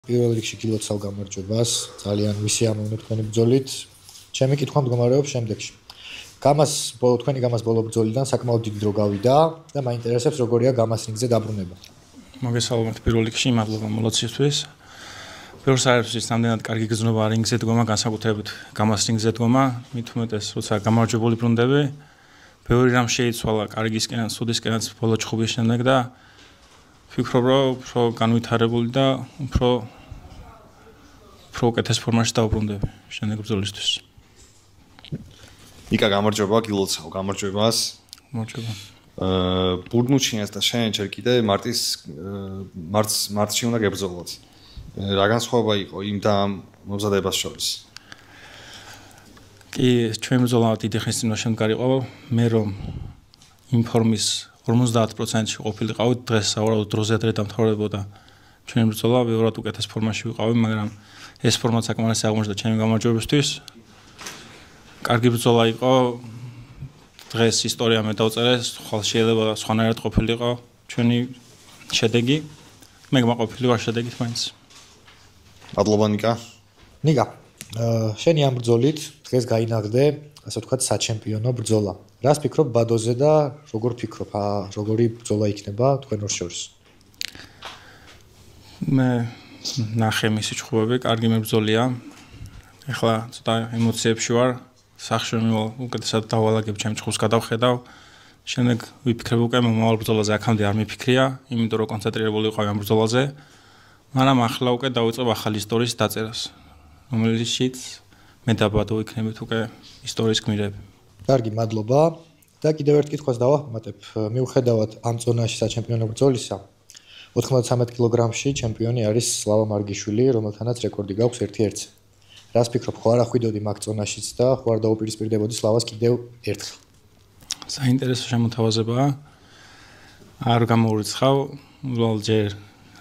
პირველ რიგში გილოცავ გამარჯვებას, ძალიან ვისიამოვნე თქვენი ბრძოლით. ჩემი კითხვა მდგომარეობს შემდეგში. თქვენი გამას ბოლო ბრძოლიდან საკმაოდ დიდი დრო გავიდა და მაინტერესებს როგორია გამას რინგზე დაბრუნება. მოგესალმებით პირველ რიგში, მადლობა მოლოცისთვის. პირველ საერთოდ რამდენად კარგი გზნობა რინგზე დგომა, განსაკუთრებით გამას რინგზე დგომა, მით უმეტეს როცა გამარჯვებული ბრუნდები. ბევრი რამ შეიცვალა კარგისკენ, სუდისკენაც ბოლო ჩხუბის შემდეგ და ვფიქრობ, რომ უფრო განვითარებული და უფრო უკეთეს ფორმაში დავბრუნდები შემდეგ ბრძოლისთვის. იკა გამარჯობა, გილოცავ გამარჯვებას. გამარჯობა. ბურნუჩინას და შენ ჯერ კიდე მარტში უნდა გებრძოლოთ. რა განსხვავება იყო იმ და ამ მომზადებას შორის? კი, ჩვენი ბრძოლა დიდი ხნის წინ შემდგარი იყო, მე რომ იმ ფორმის 50%-ში ყოფილიყავით, დღეს საუბრობთ დროზე ადრე დამთავრდებოდა ჩვენი ბრძოლა, ბევრად უკეთეს ფორმაში ვიყავი, მაგრამ ეს ფორმაც საკმარისი აღმოჩნდა ჩემი გამარჯვებისთვის. კარგი ბრძოლა იყო. დღეს ისტორია მე დავწერე, ხვალ შეიძლება სხვანაირად ყოფილიყო ჩვენი შედეგი. მე გმაყოფილი ვარ შედეგით მაინც. მადლობა ნიკა. ნიკა, შენი ამ ბრძოლით დღეს გაინაღდე, ასე ვთქვათ, საჩემპიონო ბრძოლა. რას ფიქრობ ბადოზე და როგორ ფიქრობ, როგორი ბრძოლა იქნება თქვენ ორ შორის? მე ნახე მისი ჩხუბები, კარგი მებრძოლია. ეხლა ცოტა ემოციებში ვარ. სახში უკეთესად დავალაგებ ჩემ ჩხუბს გადავხედავ. შემდეგ ვიფიქრებ უკვე მომავალ ბრძოლაზე აქამდე არ მიფიქრია, იმიტომ რომ კონცენტრირებული ვიყავი ამ ბრძოლაზე. მაგრამ ახლა უკვე დავიწყებ ახალი ისტორიის დაწერას, რომელშიც მე და ბადო ვიქნებით უკვე ისტორიის გმირები. კარგი, მადლობა. და კიდევ ერთ კითხვას დავახმატებ. მიუხედავად ამ ზონაში საჩემპიონო ბრძოლისა, 93 კილოგრამში ჩემპიონი არის სლავა მარგიშვილი, რომელთანაც რეკორდი გაქვს 1-1. რას ფიქრობ, ხო არა ხვიდოდი მაგ ზონაშიც და ხო არ დაუპირისპირდებოდი სლავას კიდევ ერთხელ? საინტერესო შემოთავაზებაა. არ გამოურიცხავ, უბრალოდ ჯერ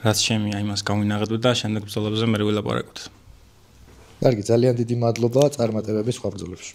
რაც შემია იმას გავინაღდები და შემდეგ ბრძოლებზე მე ვილაპარაკოთ. კარგი, ძალიან დიდი მადლობა წარმატებების სხვა ბრძოლებში.